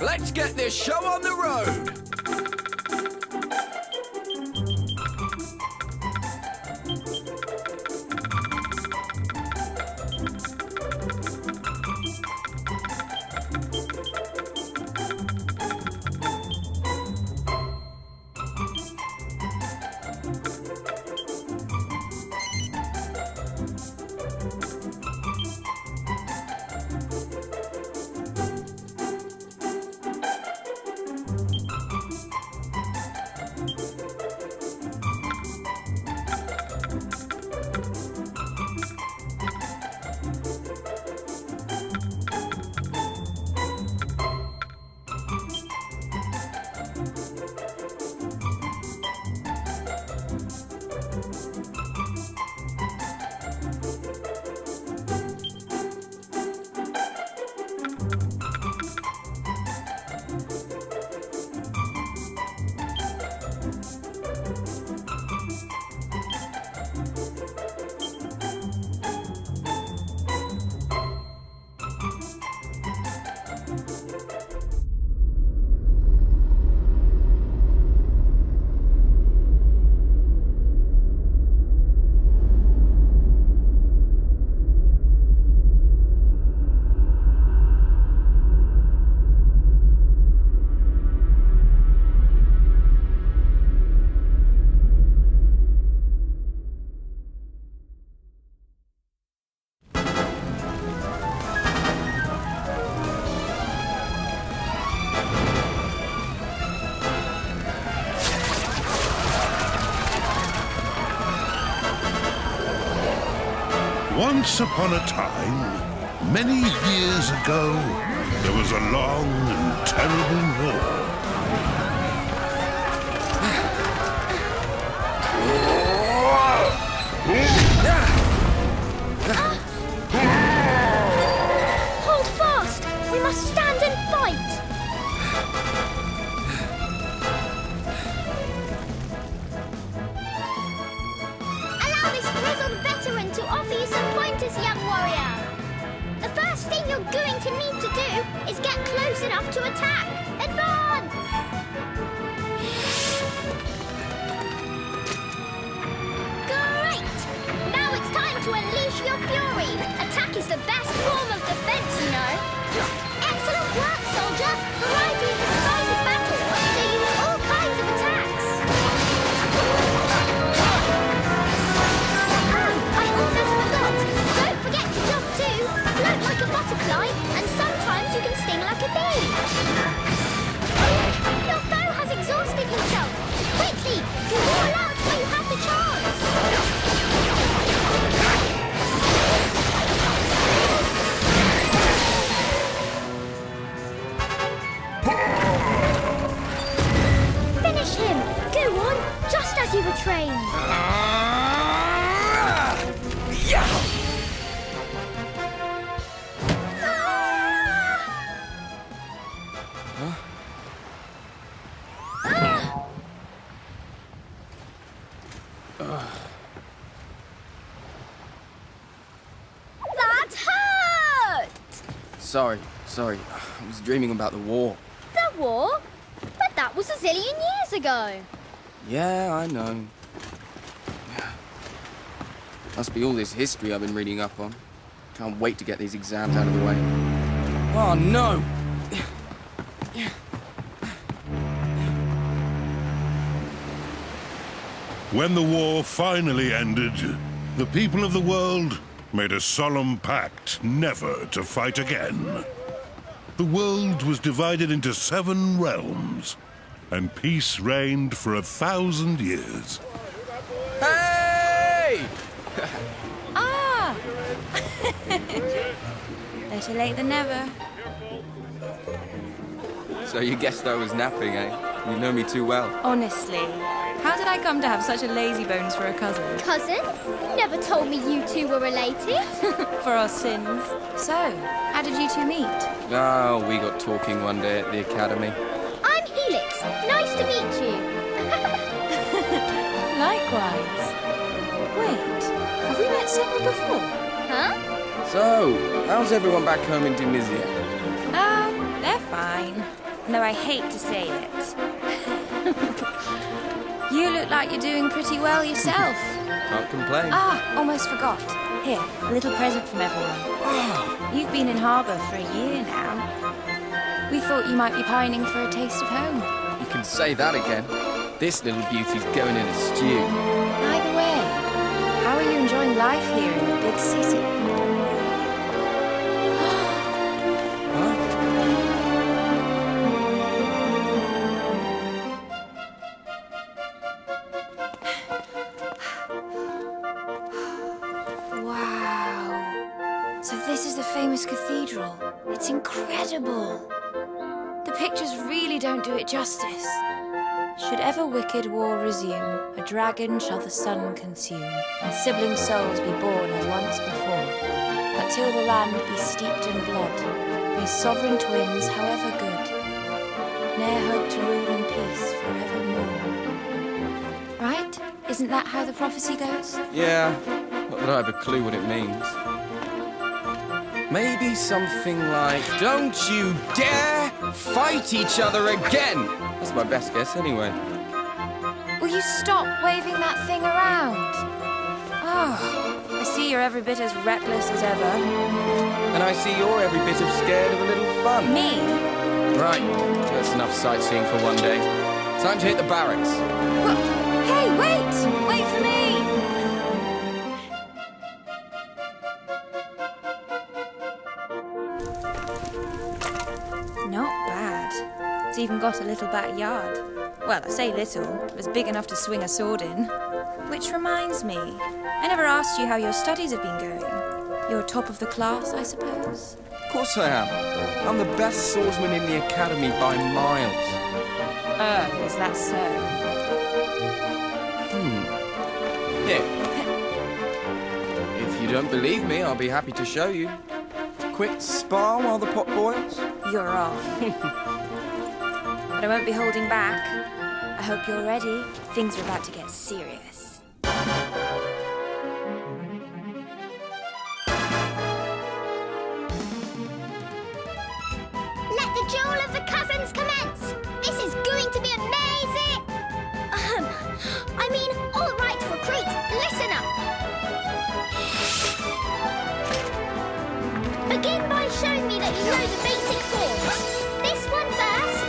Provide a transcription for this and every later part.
Let's get this show on the road! Once upon a time, many years ago, there was a long and terrible war. Hold fast! We must stand and fight! Allow this grizzled veteran to offer you some pointers, young warrior. The first thing you're going to need to do is get close enough to attack. Advance! Great! Now it's time to unleash your fury. Attack is the best form of defense, you know. Excellent work, soldier. Variety is the spice of battle, so use all kinds of attacks. I almost forgot. Don't forget to jump too. Float like a butterfly, and sometimes you can sting like a bee. Your foe has exhausted himself. Quickly, do all out while you have the chance. Finish him! Go on, just as you were trained. That hurt! Sorry. I was dreaming about the war. The war? But that was a zillion years ago. Yeah, I know. Must be all this history I've been reading up on. Can't wait to get these exams out of the way. Oh, no! When the war finally ended, the people of the world made a solemn pact never to fight again. The world was divided into 7 realms, and peace reigned for 1,000 years. Hey! Ah! Better late than never. So you guessed I was napping, eh? You know me too well. Honestly, how did I come to have such a lazy bones for a cousin? Cousin? You never told me you two were related. For our sins. So, how did you two meet? Oh, we got talking one day at the academy. I'm Helix. Nice to meet you. Likewise. Wait, have we met someone before? Huh? So, how's everyone back home in Tunisia? They're fine. though I hate to say it. You look like you're doing pretty well yourself. Can't complain. Ah, almost forgot. Here, a little present from everyone. You've been in harbour for a year now. We thought you might be pining for a taste of home. You can say that again. This little beauty's going in a stew. By the way, how are you enjoying life here in the big city? Wow. So this is the famous cathedral. It's incredible. The pictures really don't do it justice. Should ever wicked war resume, a dragon shall the sun consume, and sibling souls be born as once before. But till the land be steeped in blood, may sovereign twins, however good, ne'er hope to rule in peace forevermore. Right? Isn't that how the prophecy goes? Yeah, not that I have a clue what it means. Maybe something like, don't you dare fight each other again! That's my best guess anyway. Will you stop waving that thing around? Oh, I see you're every bit as reckless as ever. And I see you're every bit of scared of a little fun. Me? Right, that's enough sightseeing for one day. Time to hit the barracks. Well, hey, wait! Wait for me! Not bad. It's even got a little backyard. Well, I say little. It was big enough to swing a sword in. Which reminds me, I never asked you how your studies have been going. You're top of the class, I suppose? Of course I am. I'm the best swordsman in the academy by miles. Is that so? Here. If you don't believe me, I'll be happy to show you. Quick spar while the pot boils. You're on. But I won't be holding back. I hope you're ready. Things are about to get serious. Let the duel of the cousins commence! This is going to be amazing! All right, recruits, listen up! Begin by showing me that you know the basic forms. This one first.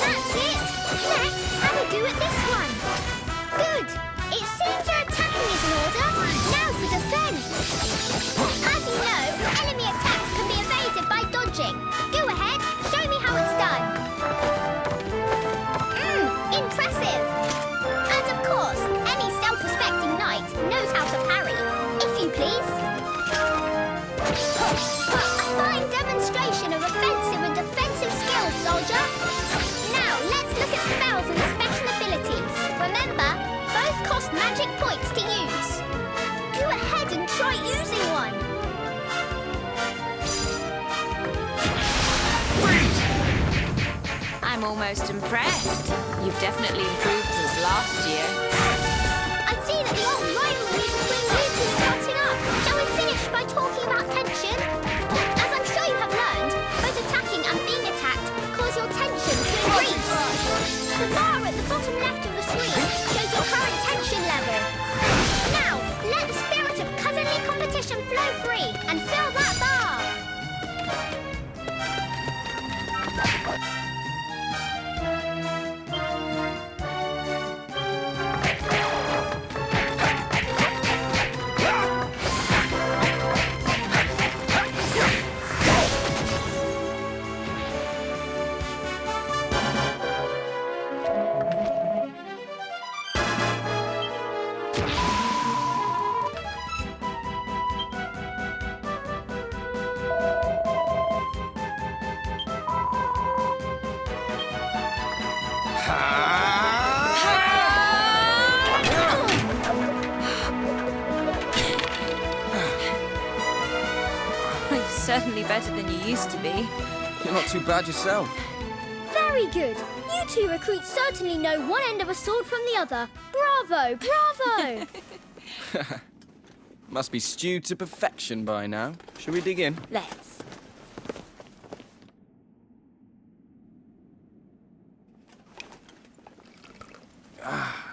That's it! Next, have a go at this one. Good! It seems your attacking is in order. Now for defense. As you know, enemy attacks can be evaded by dodging. Go ahead, show me how it's done. Impressive! And of course, any self-respecting knight knows how to parry. If you please. A fine demonstration of offensive and defensive skills, soldier. Now, let's look at spells and special abilities. Remember, both cost magic points to use. Go ahead and try using one. I'm almost impressed. You've definitely improved since last year. I see that the old rivalry between you two is hotting up. Shall we finish by talking about tension? As I'm sure you have learned, both attacking and being attacked cause your tension to increase. The bar at the bottom left of the screen shows your current tension level. Now, let the spirit of cousinly competition flow free and fill that bar. You're certainly better than you used to be. You're not too bad yourself. Very good. You two recruits certainly know one end of a sword from the other. Bravo, bravo! Must be stewed to perfection by now. Shall we dig in? Let's.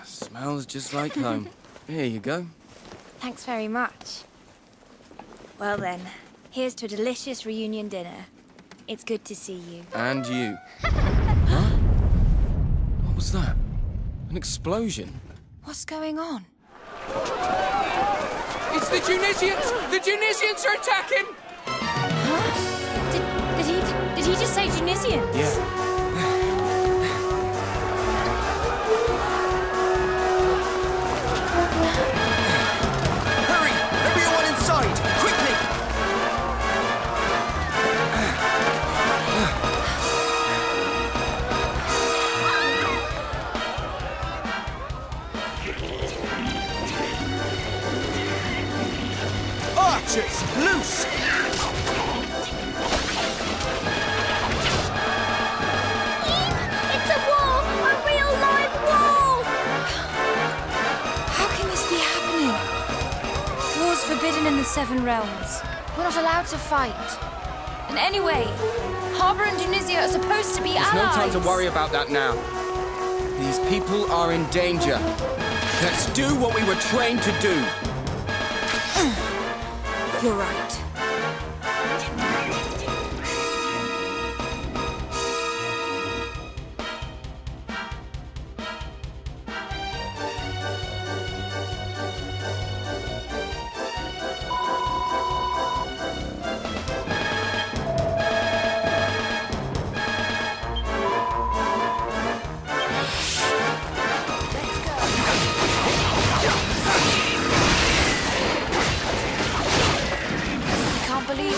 Smells just like home. Here you go. Thanks very much. Well then, here's to a delicious reunion dinner. It's good to see you. And you. Huh? What was that? An explosion? What's going on? It's the Tunisians! The Tunisians are attacking! Huh? Did he just say Tunisians? Yeah. Loose! It's a wall! A real live wall! How can this be happening? War's forbidden in the Seven Realms. We're not allowed to fight. And anyway, Harbour and Tunisia are supposed to be There's allies. no time to worry about that now. These people are in danger. Let's do what we were trained to do. You're right.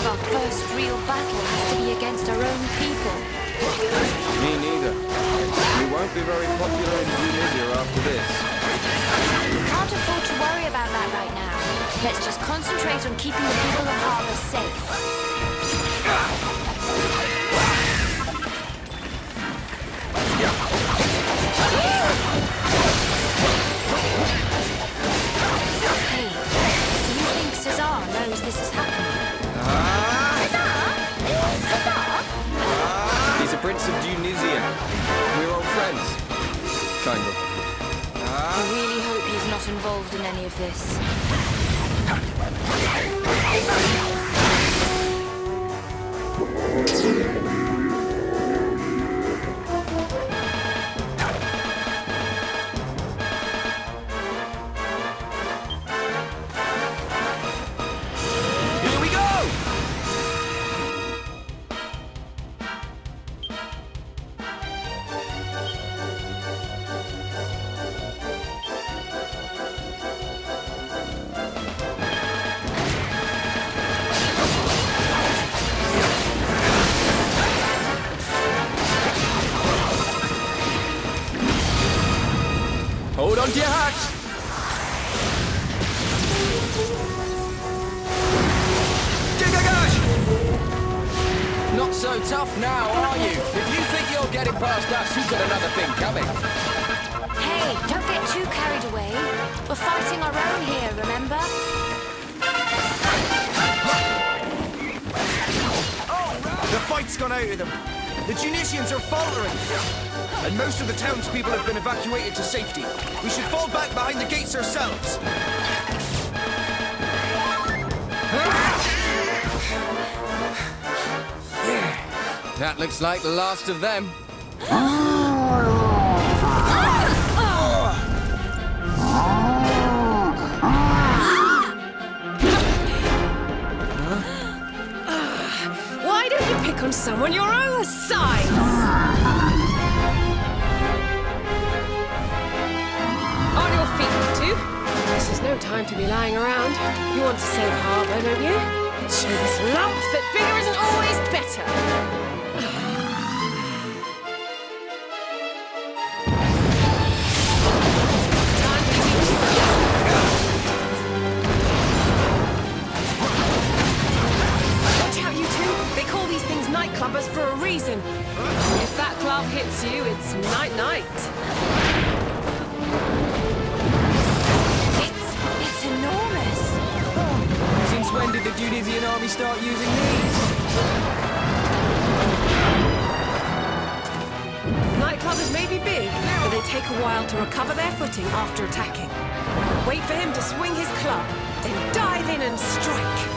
Our first real battle has to be against our own people. Me neither. We won't be very popular in Tunisia after this. We can't afford to worry about that right now. Let's just concentrate on keeping the people of Harbour safe. Hey, do you think Cesar knows this is happening? He's a prince of Tunisia. We're old friends. Kind of. I really hope he's not involved in any of this. Here we go! Hold on to your hats! Not so tough now, are you? If you think you're getting past us, you've got another thing coming. Hey, don't get too carried away. We're fighting our own here, remember? The fight's gone out of them. The Tunisians are faltering. And most of the townspeople have been evacuated to safety. We should fall back behind the gates ourselves. That looks like the last of them. Why don't you pick on someone your own size? On your feet, you two. This is no time to be lying around. You want to save Harbour, don't you? Let's show this lump that bigger isn't always better. Watch out, you two. They call these things nightclubbers for a reason. If that club hits you, it's night-night. It's enormous. we start using these? Nightclubbers may be big, but they take a while to recover their footing after attacking. Wait for him to swing his club, then dive in and strike.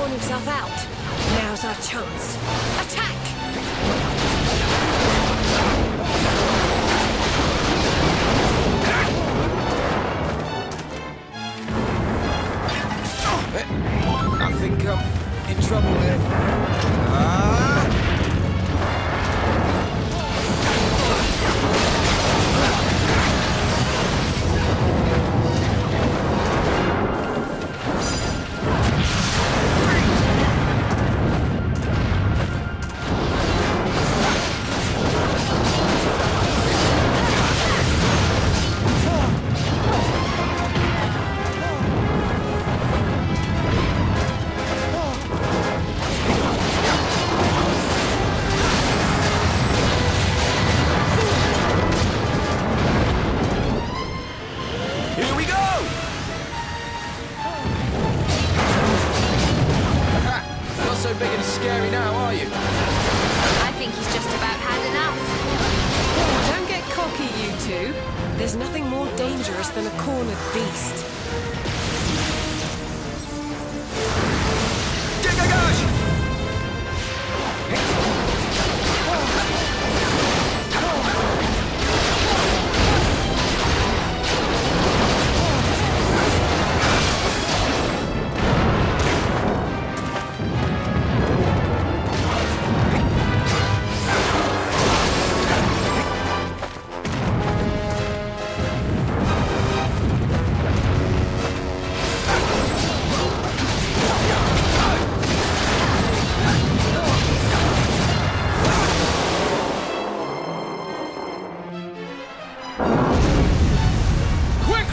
Himself out. Now's our chance. Attack! I think I'm in trouble here. Scary now, are you? I think he's just about had enough. Don't get cocky, you two. There's nothing more dangerous than a cornered beast.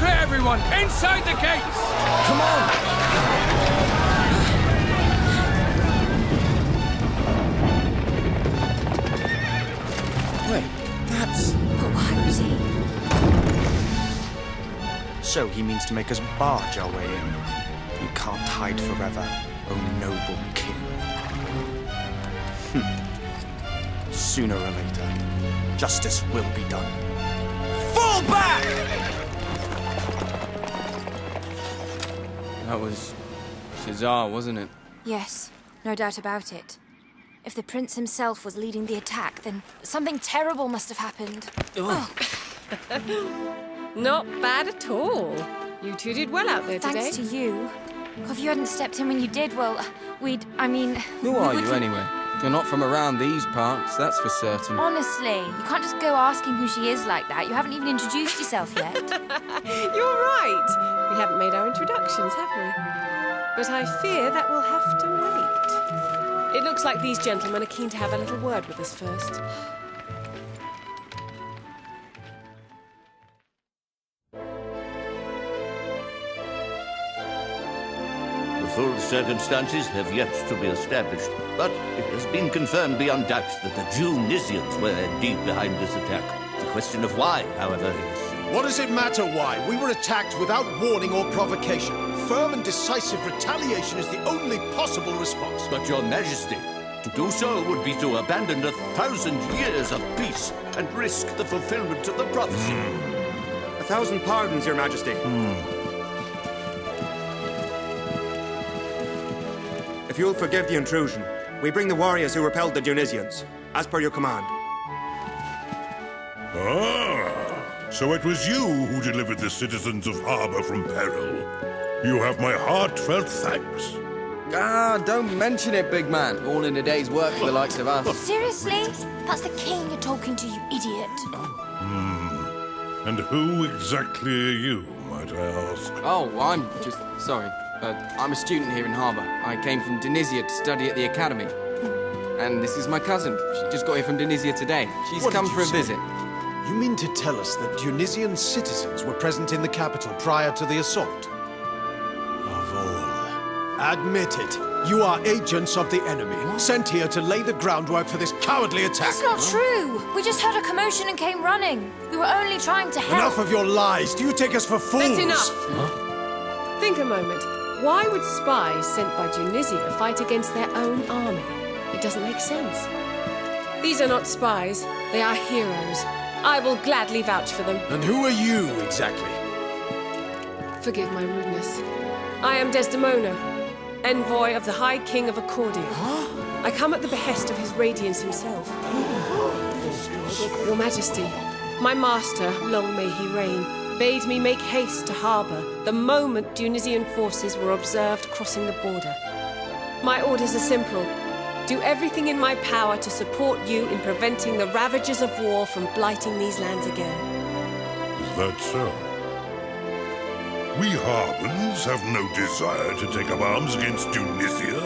Everyone, inside the gates! Come on! Wait, that's... But why was he? So he means to make us barge our way in. You can't hide forever, O noble king. Sooner or later, justice will be done. Fall back! That was Shazar, wasn't it? Yes, no doubt about it. If the prince himself was leading the attack, then something terrible must have happened. Oh, Not bad at all. You two did well out there today. thanks to you. If you hadn't stepped in when you did, well, I mean... Who are you, anyway? You're not from around these parts, that's for certain. Honestly, you can't just go asking who she is like that. You haven't even introduced yourself yet. You're right. We haven't made our introductions, have we? But I fear that we'll have to wait. It looks like these gentlemen are keen to have a little word with us first. The full circumstances have yet to be established, but it has been confirmed beyond doubt that the Junisians were deep behind this attack. The question of why, however, is... What does it matter why? We were attacked without warning or provocation. Firm and decisive retaliation is the only possible response. But, Your Majesty, to do so would be to abandon 1,000 years of peace and risk the fulfillment of the prophecy. 1,000 pardons, Your Majesty. If you'll forgive the intrusion, we bring the warriors who repelled the Junisians, as per your command. Ah, so it was you who delivered the citizens of Harbor from peril. You have my heartfelt thanks. Ah, don't mention it, big man. All in a day's work for the likes of us. Seriously? That's the king you're talking to, you idiot. And who exactly are you, might I ask? Oh, I'm just... sorry. I'm a student here in Harbor. I came from Tunisia to study at the academy. And this is my cousin. She just got here from Tunisia today. She's What come did for you a say? visit. You mean to tell us that Tunisian citizens were present in the capital prior to the assault? Of all. Admit it. You are agents of the enemy, sent here to lay the groundwork for this cowardly attack. That's not true. We just heard a commotion and came running. We were only trying to help. Enough of your lies. Do you take us for fools? That's enough. Think a moment. Why would spies sent by Tunisia fight against their own army? It doesn't make sense. These are not spies. They are heroes. I will gladly vouch for them. And who are you, exactly? Forgive my rudeness. I am Desdemona, envoy of the High King of Accordia. I come at the behest of his radiance himself. Your Majesty, my master, long may he reign, bade me make haste to harbour the moment Tunisian forces were observed crossing the border. My orders are simple. Do everything in my power to support you in preventing the ravages of war from blighting these lands again. Is that so? We Harbans have no desire to take up arms against Tunisia.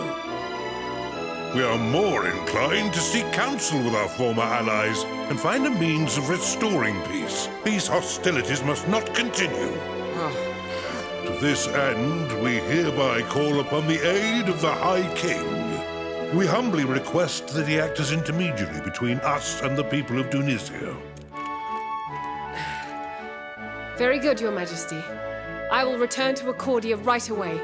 We are more inclined to seek counsel with our former allies and find a means of restoring peace. These hostilities must not continue. To this end, we hereby call upon the aid of the High King. We humbly request that he act as intermediary between us and the people of Tunisia. Very good, Your Majesty. I will return to Accordia right away.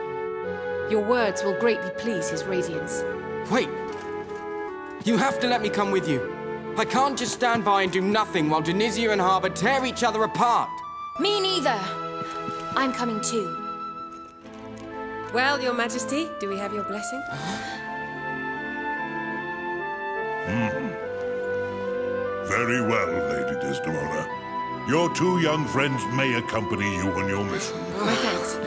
Your words will greatly please his radiance. Wait! You have to let me come with you. I can't just stand by and do nothing while Tunisia and Harbour tear each other apart. Me neither. I'm coming too. Well, Your Majesty, do we have your blessing? Very well, Lady Desdemona. Your two young friends may accompany you on your mission. Thanks.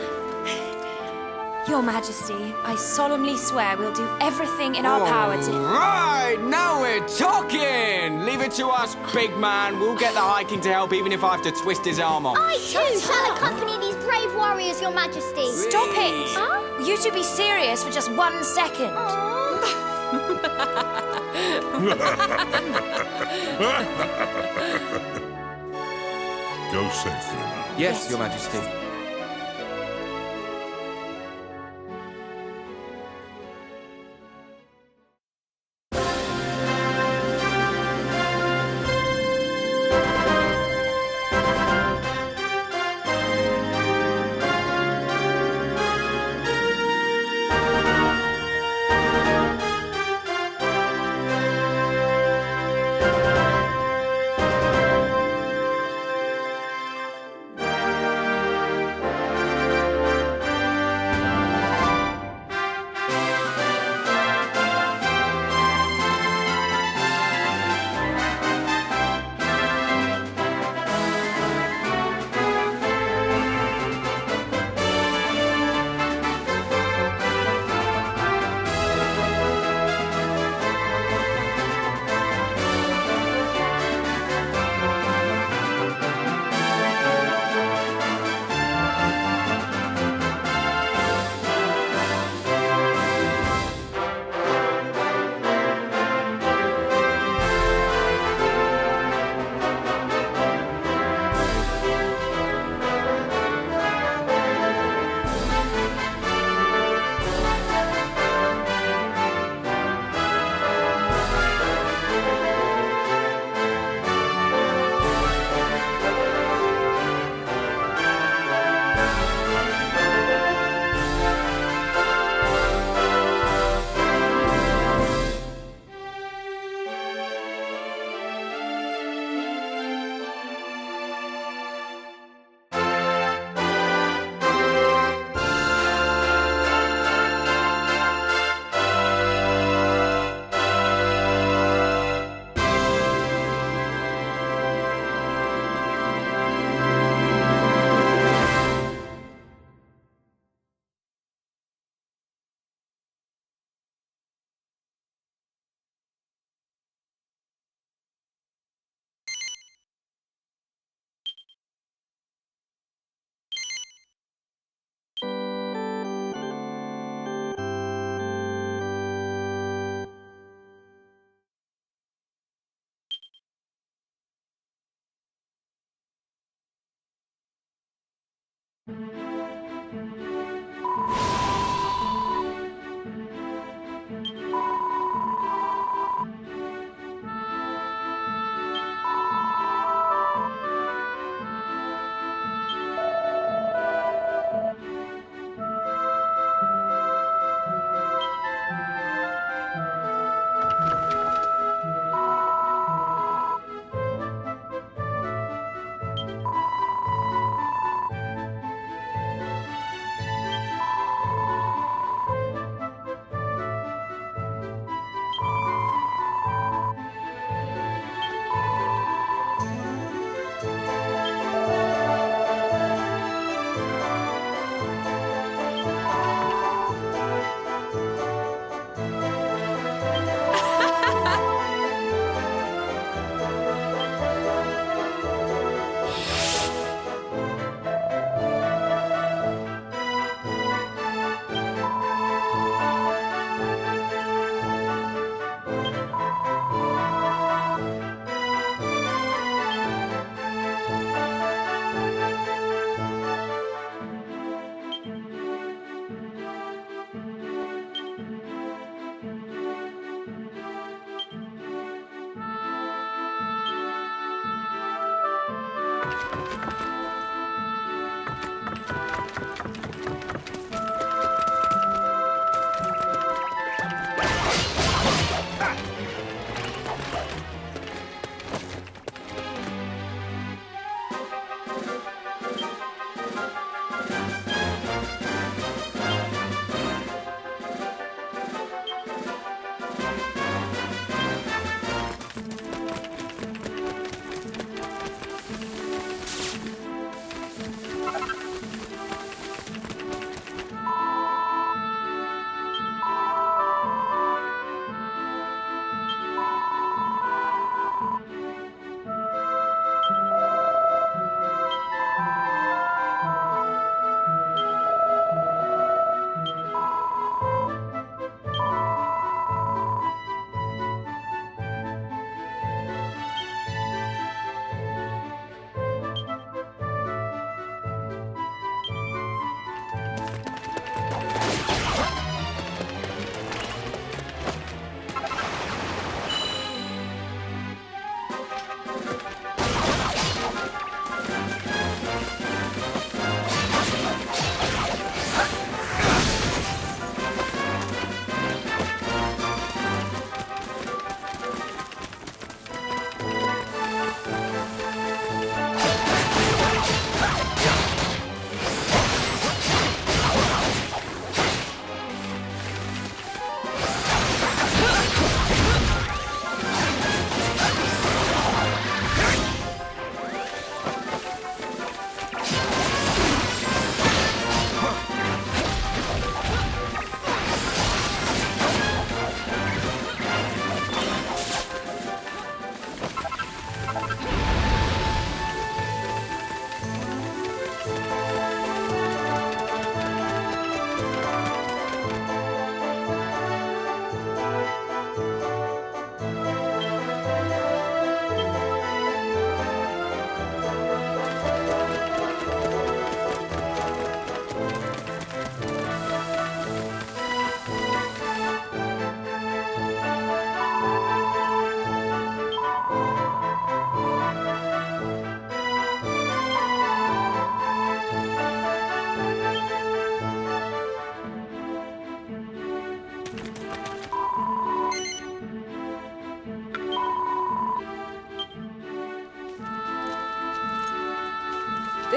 Your Majesty, I solemnly swear we'll do everything in our power to... Right, now we're talking! Leave it to us, big man. We'll get the High King to help even if I have to twist his arm off. I too shall accompany these brave warriors, Your Majesty. Stop it! Huh? You two be serious for just 1 second. Go safely now. Yes, Your Majesty.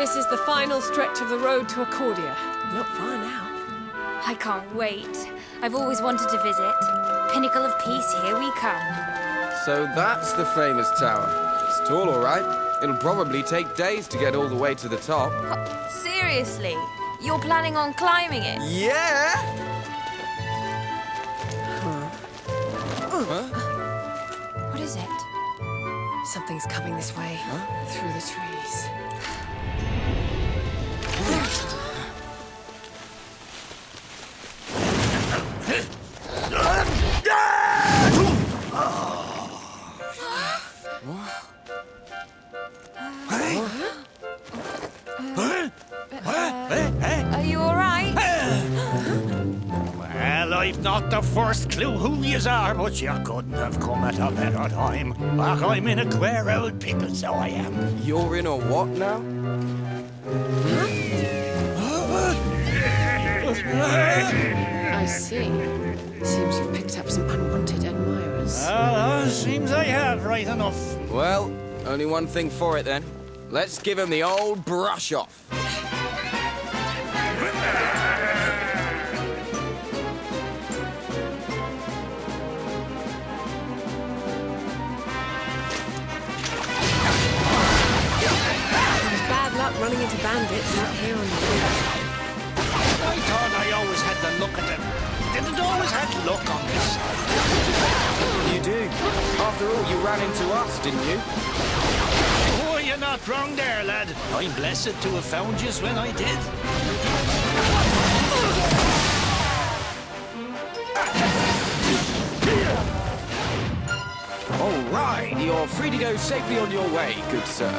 This is the final stretch of the road to Accordia. Not far now. I can't wait. I've always wanted to visit. Pinnacle of Peace, here we come. So that's the famous tower. It's tall, all right. It'll probably take days to get all the way to the top. Oh, seriously? You're planning on climbing it? Yeah! What is it? Something's coming this way. Through the trees. I've not the first clue who yous are, but you couldn't have come at a better time. Ach, I'm in a queer old pickle, so I am. You're in a what now? I see. Seems you've picked up some unwanted admirers. Seems I have, right enough. Well, only one thing for it then. Let's give him the old brush off. Bad luck running into bandits out here on the river. I thought I always had the look at them. Didn't always have luck on this side. You do. After all, you ran into us, didn't you? Oh, you're not wrong there, lad. I'm blessed to have found yous when I did. All right, you're free to go safely on your way, good sir.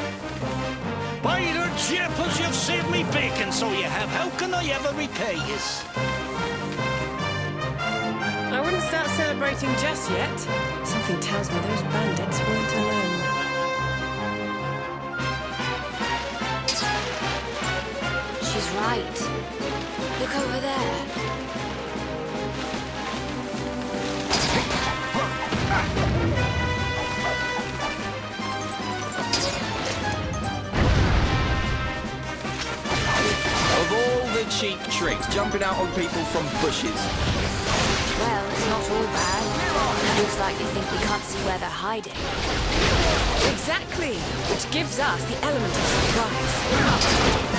By the jeepers, you've saved me bacon, so you have. How can I ever repay yous? I wouldn't start celebrating just yet. Something tells me those bandits weren't alone. She's right. Look over there. Of all the cheap tricks, jumping out on people from bushes. Well, it's not all bad. Looks like they think we can't see where they're hiding. Exactly, which gives us the element of surprise.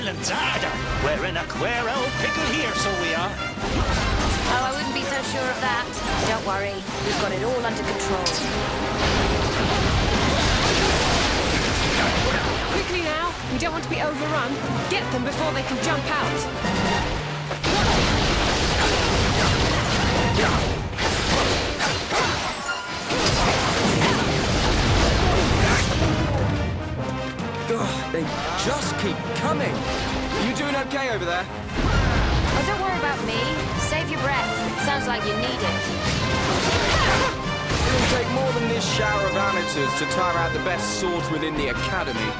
villains are there? We're in a queer old pickle here, so we are. Oh, I wouldn't be so sure of that. Don't worry, we've got it all under control. Quickly now, we don't want to be overrun. Get them before they can jump out. Ugh, they just keep coming. You doing okay over there? Oh, don't worry about me. Save your breath. Sounds like you need it. It'll take more than this shower of amateurs to tire out the best swords within the academy.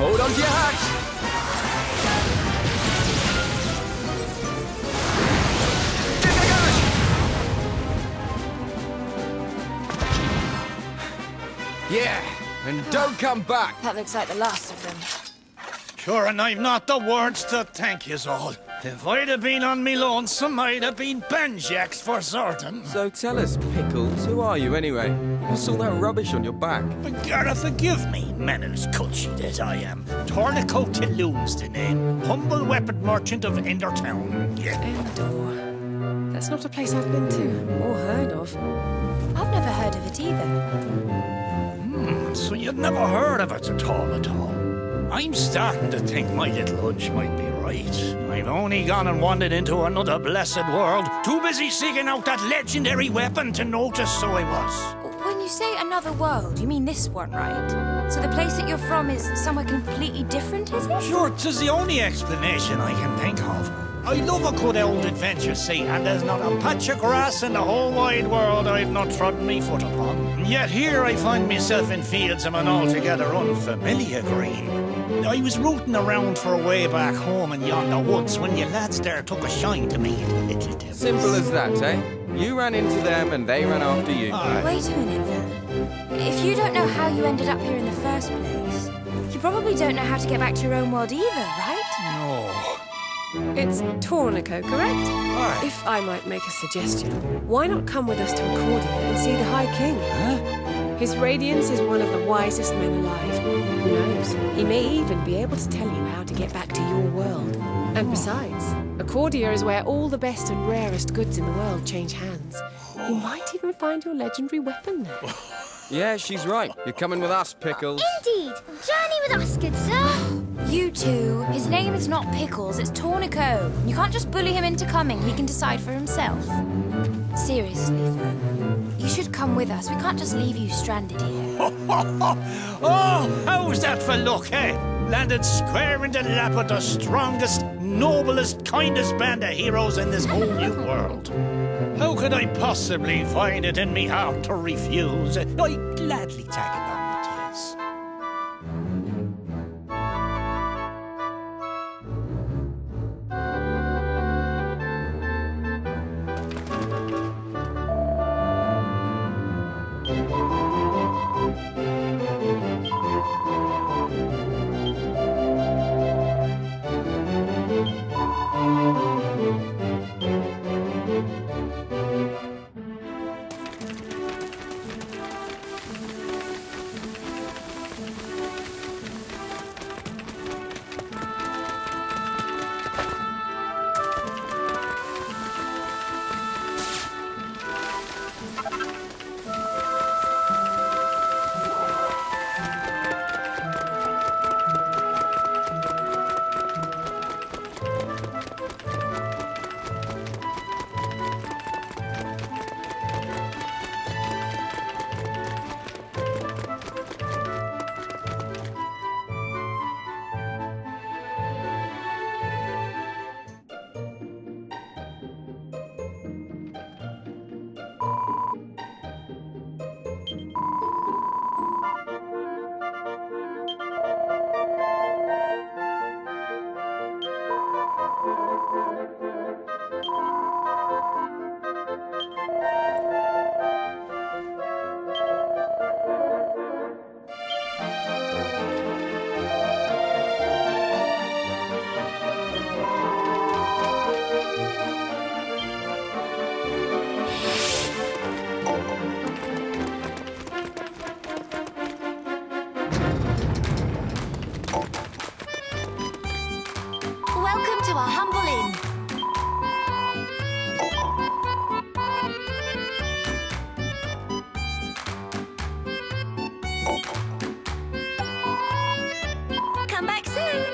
Hold on to your hats! Yeah, and don't come back! That looks like the last of them. Sure, and I've not the words to thank yous all. If I'd have been on me lonesome, I'd have been banjacks for certain. So tell us, Pickles, who are you anyway? What's all that rubbish on your back? Gotta forgive me, manners cultured as I am. Tornico Tilloon's the name. Humble weapon merchant of Endertown. Yeah. Endor. That's not a place I've been to or heard of. I've never heard of it either. So you'd never heard of it at all, at all? I'm starting to think my little hunch might be right. I've only gone and wandered into another blessed world, too busy seeking out that legendary weapon to notice, so I was. When you say another world, you mean this one, right? So the place that you're from is somewhere completely different, is it? Sure, 'tis the only explanation I can think of. I love a good old adventure, see, and there's not a patch of grass in the whole wide world I've not trodden me foot upon. And yet here I find myself in fields of an altogether unfamiliar green. I was rooting around for a way back home in yonder woods when you lads there took a shine to me, little devils. Simple as that, eh? You ran into them and they ran after you. Wait a minute, though. If you don't know how you ended up here in the first place, you probably don't know how to get back to your own world either, right? No. It's Tornico, correct? Aye. If I might make a suggestion, why not come with us to Accordia and see the High King? Huh? His radiance is one of the wisest men alive. Who knows? He may even be able to tell you how to get back to your world. And besides, Accordia is where all the best and rarest goods in the world change hands. You might even find your legendary weapon there. Yeah, she's right. You're coming with us, Pickles. Indeed. Journey with us, good sir. You two, his name is not Pickles, it's Tornico. You can't just bully him into coming, he can decide for himself. Seriously, though, you should come with us. We can't just leave you stranded here. Oh, how's that for luck, eh? Landed square in the lap of the strongest, noblest, kindest band of heroes in this whole new world. How could I possibly find it in me heart to refuse? I'd gladly tag along with yous. Welcome to our humble inn. Come back soon.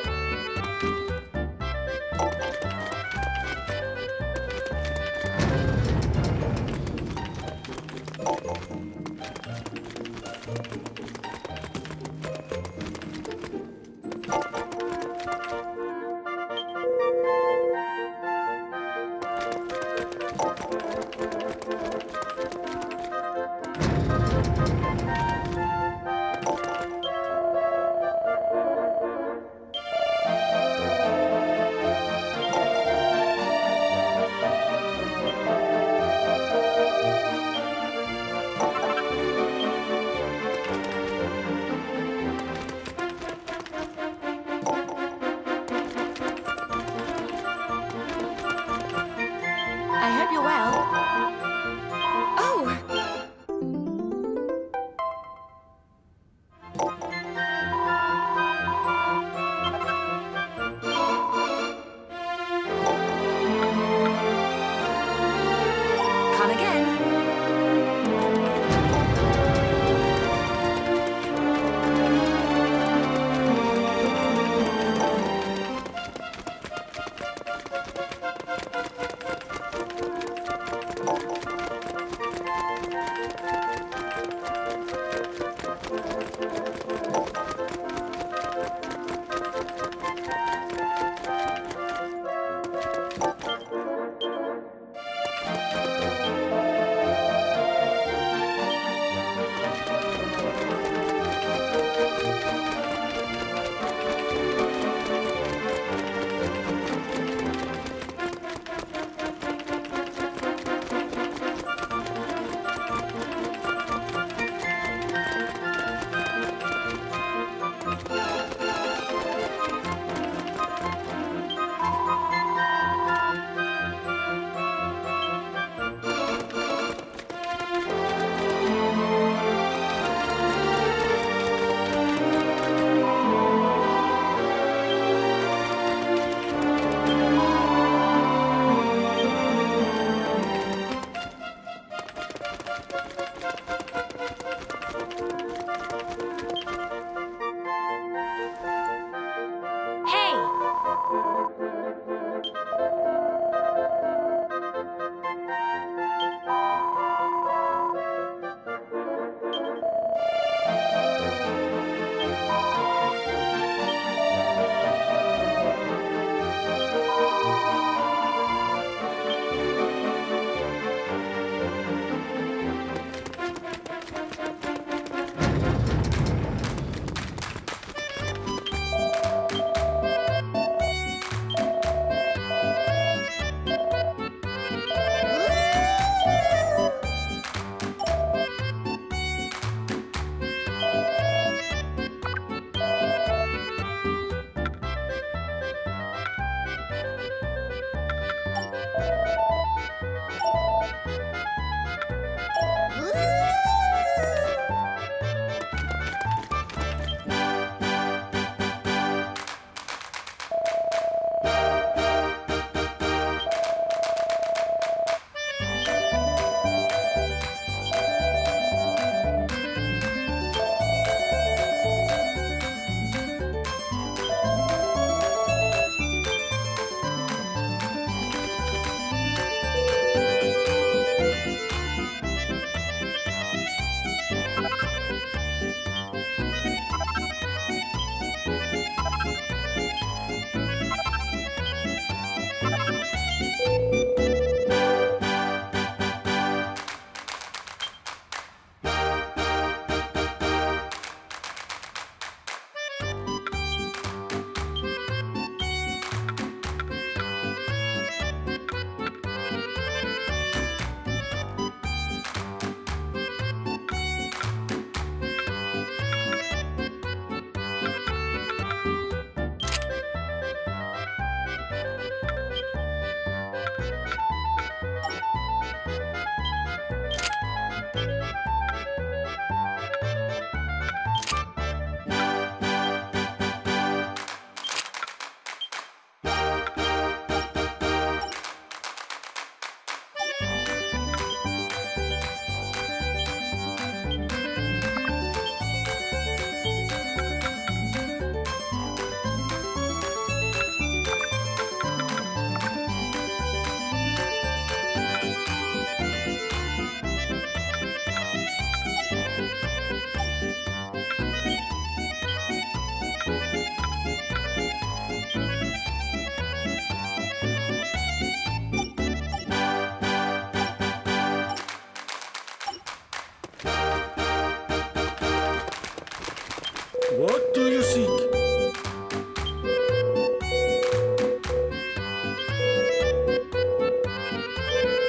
What do you seek?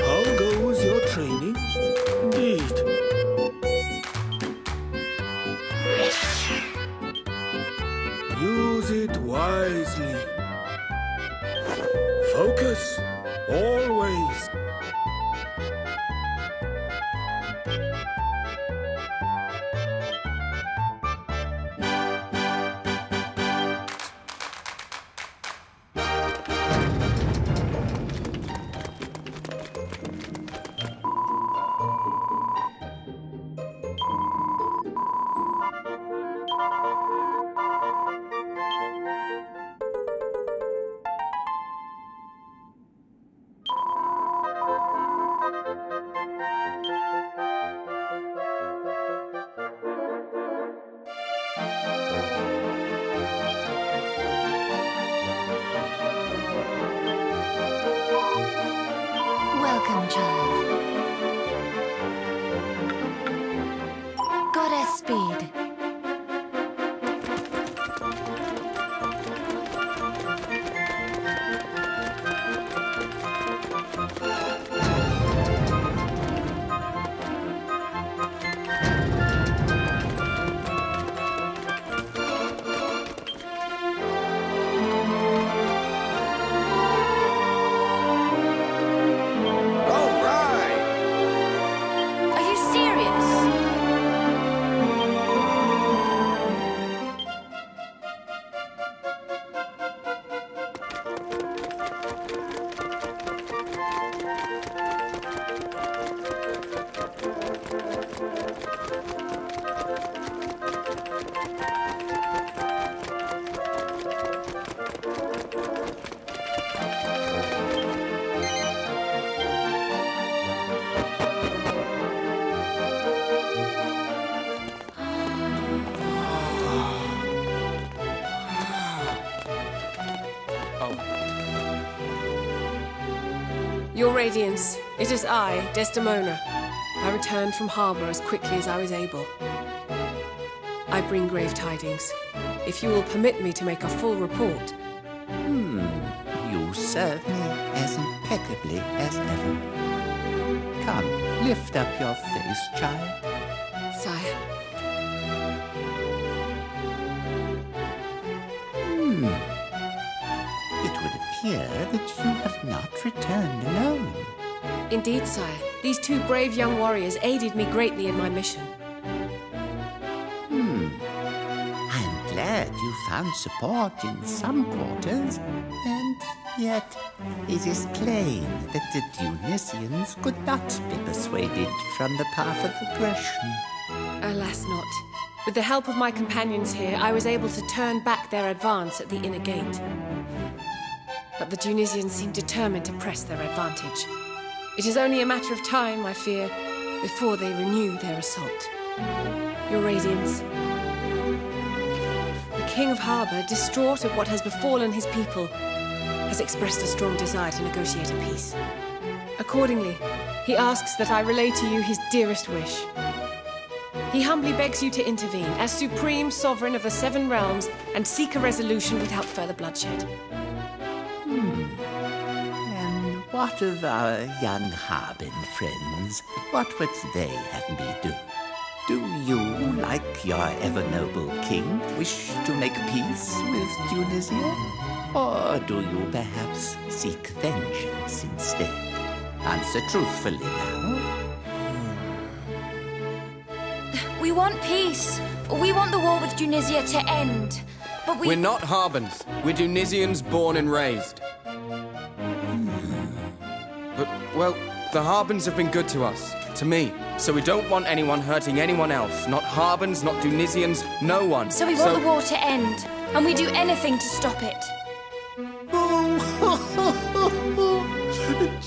How goes your training? Indeed. Use it wisely. Focus, always. Welcome, child. Goddess Speed. Are you serious? Your Radiance, it is I, Desdemona. I returned from harbour as quickly as I was able. I bring grave tidings. If you will permit me to make a full report. You serve me as impeccably as ever. Come, lift up your face, child. Sire, It would appear that you have not returned alone. indeed, sire, these two brave young warriors aided me greatly in my mission. I'm glad you found support in some quarters, and yet it is plain that the Dionysians could not be persuaded from the path of aggression. Alas not. With the help of my companions here, I was able to turn back their advance at the inner gate. But the Dionysians seem determined to press their advantage. It is only a matter of time, I fear, before they renew their assault. Your Radiance. The King of Harbour, distraught at what has befallen his people, has expressed a strong desire to negotiate a peace. Accordingly, he asks that I relay to you his dearest wish. He humbly begs you to intervene as supreme sovereign of the Seven Realms and seek a resolution without further bloodshed. And what of our young Harbin friends? What would they have me do? Do you, like your ever-noble king, wish to make peace with Tunisia? Or do you perhaps seek vengeance instead? Answer truthfully now. We want peace. We want the war with Tunisia to end. But We're not Harbins. We're Dionysians born and raised. But, well, the Harbins have been good to us, to me. So we don't want anyone hurting anyone else. Not Harbins, not Dionysians, no one. So we want the war to end, and we do anything to stop it.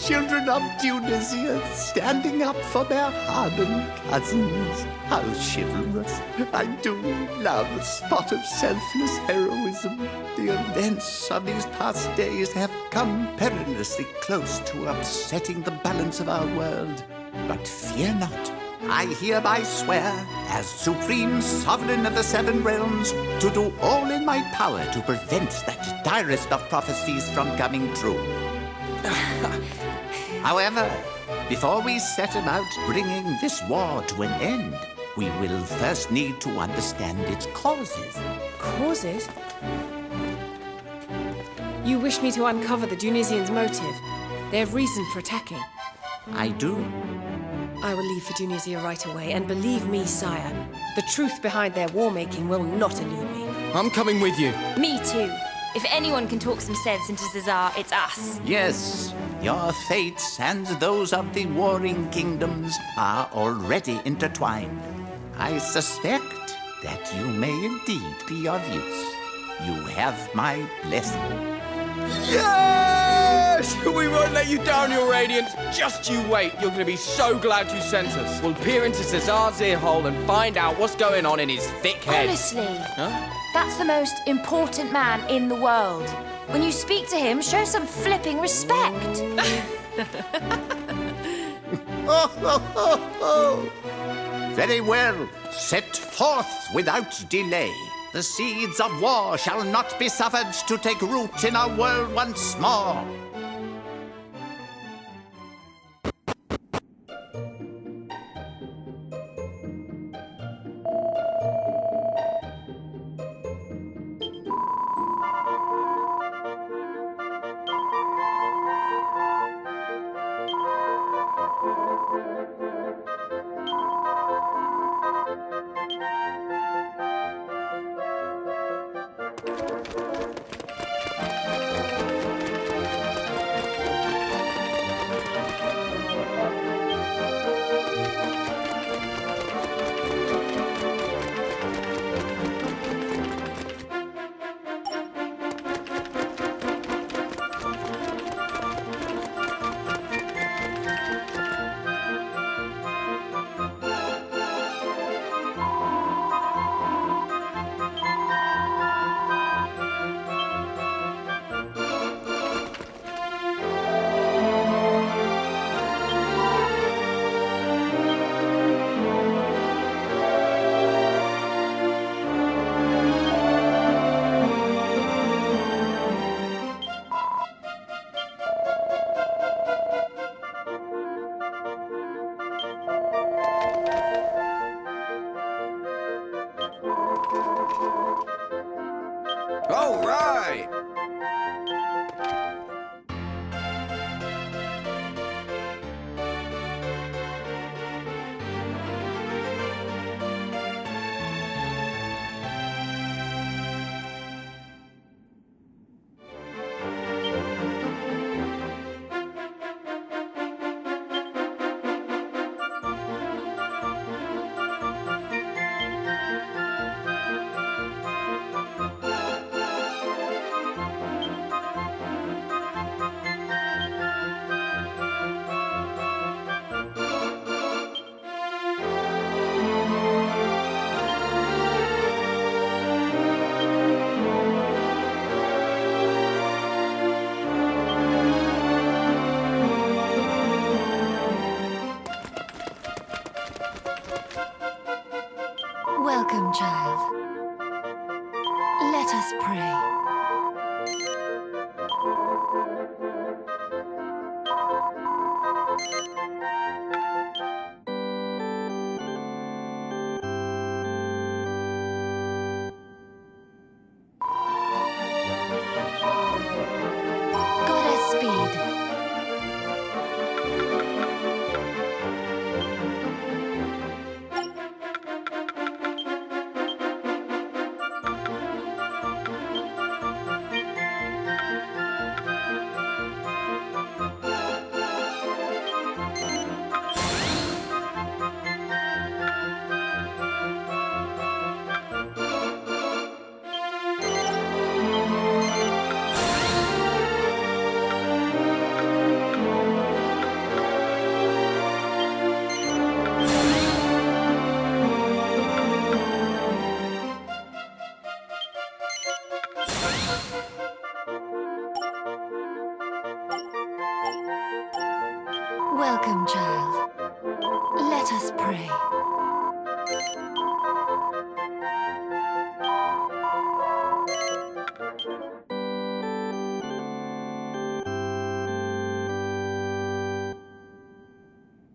children of Tunisia standing up for their Harden cousins. How chivalrous. I do love a spot of selfless heroism. The events of these past days have come perilously close to upsetting the balance of our world. But fear not. I hereby swear, as supreme sovereign of the Seven Realms, to do all in my power to prevent that direst of prophecies from coming true. However, before we set about bringing this war to an end, we will first need to understand its causes. Causes? You wish me to uncover the Dunisians' motive, their reason for attacking? I do. I will leave for Tunisia right away, and believe me, sire, the truth behind their war-making will not elude me. I'm coming with you. Me too. If anyone can talk some sense into Cesar, it's us. Yes, your fates and those of the warring kingdoms are already intertwined. I suspect that you may indeed be of use. You have my blessing. Yes! We won't let you down, your radiance. Just you wait. You're going to be so glad you sent us. We'll peer into Cesar's ear hole and find out what's going on in his thick head. Honestly, Huh? that's the most important man in the world. When you speak to him, show some flipping respect. Very well. Set forth without delay. The seeds of war shall not be suffered to take root in our world once more. All right! Welcome, child. Let us pray. Goddess Speed. pray.